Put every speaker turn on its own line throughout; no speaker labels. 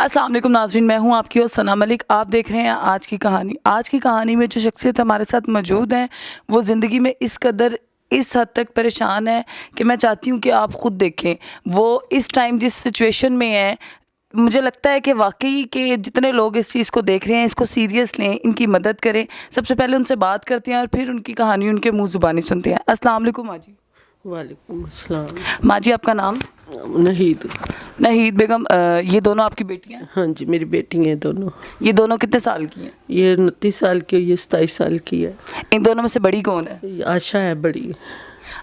अस्सलाम वालेकुम नाज़रीन, मैं हूं आपकी होस्ट सना मलिक। आप देख रहे हैं आज की कहानी। आज की कहानी में जो शख्सियत हमारे साथ मौजूद हैं वो ज़िंदगी में इस कदर इस हद तक परेशान है कि मैं चाहती हूं कि आप ख़ुद देखें वो इस टाइम जिस सिचुएशन में है। मुझे लगता है कि वाकई के जितने लोग इस चीज़ को देख रहे हैं इसको सीरियस लें, इनकी मदद करें। सबसे पहले उनसे बात करते हैं और फिर उनकी कहानी उनके मुँह ज़ुबानी सुनते हैं। अस्सलाम वालेकुम माँ जी।
वालेकुम अस्सलाम।
माँ जी, आपका नाम?
नहीद।
नहीद बेगम। ये दोनों आपकी बेटियाँ हैं?
हाँ जी, मेरी बेटी हैं दोनों।
ये दोनों कितने साल की हैं?
ये 29 साल की है, ये 27 साल की है।
इन दोनों में से बड़ी कौन है?
ये आशा है बड़ी।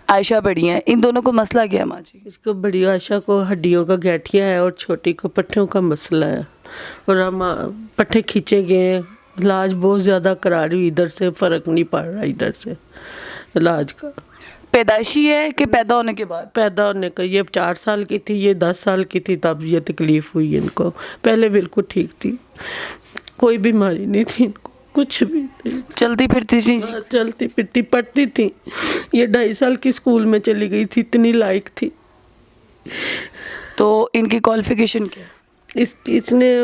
आयशा बड़ी हैं। इन दोनों को मसला क्या है माँ जी?
इसको बड़ी आशा को हड्डियों का गठिया है और छोटी को पट्ठों का मसला है। और हम पट्ठे खींचे गए हैं, इलाज बहुत ज़्यादा करा रही हूँ, इधर से फ़र्क नहीं पड़ रहा इधर से इलाज का।
पैदाइशी है कि पैदा होने के बाद?
पैदा होने का। ये 4 साल की थी, ये 10 साल की थी तब ये तकलीफ़ हुई इनको। पहले बिल्कुल ठीक थी, कोई बीमारी नहीं थी इनको, कुछ भी नहीं।
चलती फिरती थी?
चलती फिरती पढ़ती थी। ये 2.5 साल की स्कूल में चली गई थी, इतनी लायक थी।
तो इनकी क्वालिफिकेशन क्या है?
इसने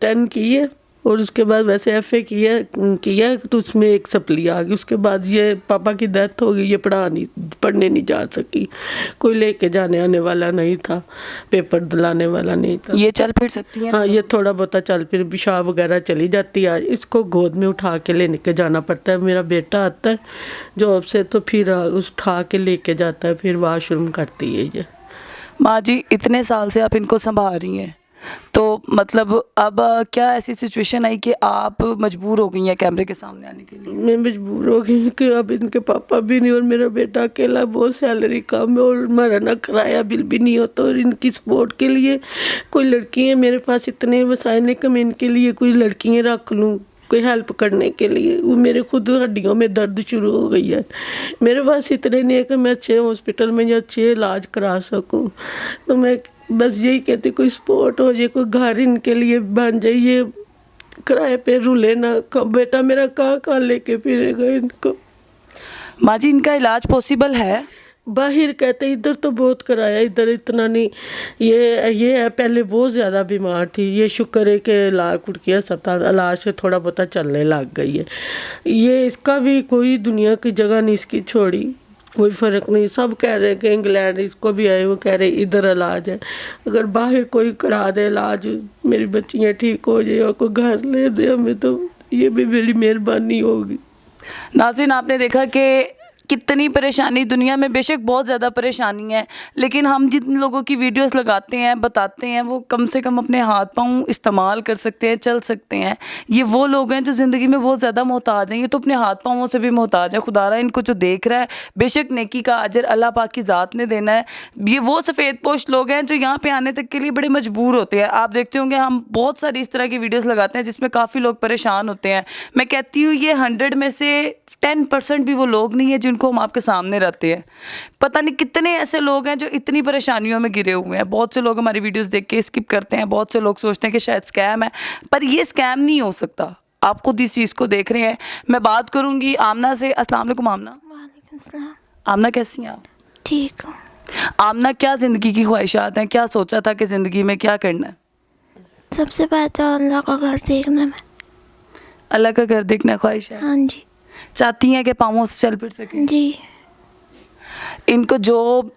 10 की है और उसके बाद वैसे FA किया तो उसमें एक सप्ली आ गई। उसके बाद ये पापा की डेथ हो गई, ये पढ़ने नहीं जा सकी। कोई लेके जाने आने वाला नहीं था, पेपर दिलाने वाला नहीं था।
ये चल फिर सकती हैं?
हाँ, ये थोड़ा बहुत चल फिर पेशाब वगैरह चली जाती है। इसको गोद में उठा के लेने के जाना पड़ता है। मेरा बेटा आता है जॉब से तो फिर उठा के लेके जाता है, फिर वॉशरूम करती है ये।
माँ जी, इतने साल से आप इनको संभाल रही हैं, तो मतलब अब क्या ऐसी सिचुएशन आई कि आप मजबूर हो गई हैं कैमरे के सामने आने के लिए?
मैं मजबूर हो गई कि अब इनके पापा भी नहीं और मेरा बेटा अकेला, बहुत सैलरी कम है और हमारा ना किराया बिल भी नहीं होता। और इनकी सपोर्ट के लिए कोई लड़की है मेरे पास, इतने वसाइल कि मैं इनके लिए कोई लड़कियाँ रख लूँ, कोई हेल्प करने के लिए। वो मेरे खुद हड्डियों में दर्द शुरू हो गई है। मेरे पास इतने नहीं है कि मैं अच्छे हॉस्पिटल में या अच्छे इलाज करा सकूँ। तो मैं बस यही कहती कोई सपोर्ट हो जाए, कोई घर इनके लिए बन जाए, ये किराए पे रूले ना। बेटा मेरा कहाँ लेके फिरेगा इनको?
माँ जी, इनका इलाज पॉसिबल है?
बाहर कहते इधर तो बहुत कराया, इधर इतना नहीं। ये है, पहले बहुत ज़्यादा बीमार थी। ये शुक्र है कि इलाज कुड़की अस्पताल इलाज से थोड़ा बहुत चलने लग गई है। ये इसका भी कोई दुनिया की जगह नहीं इसकी छोड़ी, कोई फ़र्क नहीं। सब कह रहे हैं कि इंग्लैंड इसको भी आए, वो कह रहे इधर इलाज है। अगर बाहर कोई करा दे इलाज, मेरी बच्चियाँ ठीक हो जाए और कोई घर ले दे हमें, तो ये भी मेरी मेहरबानी होगी।
नाज़रीन, आपने देखा कि कितनी परेशानी दुनिया में, बेशक बहुत ज़्यादा परेशानी है, लेकिन हम जिन लोगों की वीडियोस लगाते हैं, बताते हैं, वो कम से कम अपने हाथ पाँव इस्तेमाल कर सकते हैं, चल सकते हैं। ये वो लोग हैं जो ज़िंदगी में बहुत ज़्यादा मोहताज हैं। ये तो अपने हाथ पाँवों से भी मोहताज है। खुदारा इनको जो देख रहा है, बेशक नेकी का अजर अल्लाह पाक की ज़ात ने देना है। ये वो सफ़ेद पोश लोग हैं जो यहाँ पर आने तक के लिए बड़े मजबूर होते हैं। आप देखते होंगे हम बहुत सारी इस तरह की वीडियोज़ लगाते हैं जिसमें काफ़ी लोग परेशान होते हैं। मैं कहती हूँ ये 100 में से 10% भी वो लोग नहीं है जिनको हम आपके सामने रखते हैं। पता नहीं कितने ऐसे लोग हैं जो इतनी परेशानियों में घिरे हुए हैं। बहुत से लोग हमारी वीडियोस देख के स्किप करते हैं। बहुत से लोग सोचते हैं कि शायद स्कैम है, पर ये स्कैम नहीं हो सकता। आप खुद इस चीज़ को देख रहे हैं। मैं बात करूँगी आमना से। अस्सलाम वालेकुम आमना।
वालेकुम सलाम।
आमना, कैसी हैं आप?
ठीक हूँ।
आमना, क्या ज़िंदगी की ख्वाहिशात हैं? क्या सोचा था कि ज़िंदगी में क्या करना है?
सबसे पहले तो अल्लाह का घर देखना है।
अल्लाह का घर देखना ख्वाहिश है?
हाँ जी।
चाहती हैं कि पाँवों से चल फिर सकें?
जी।
इनको जो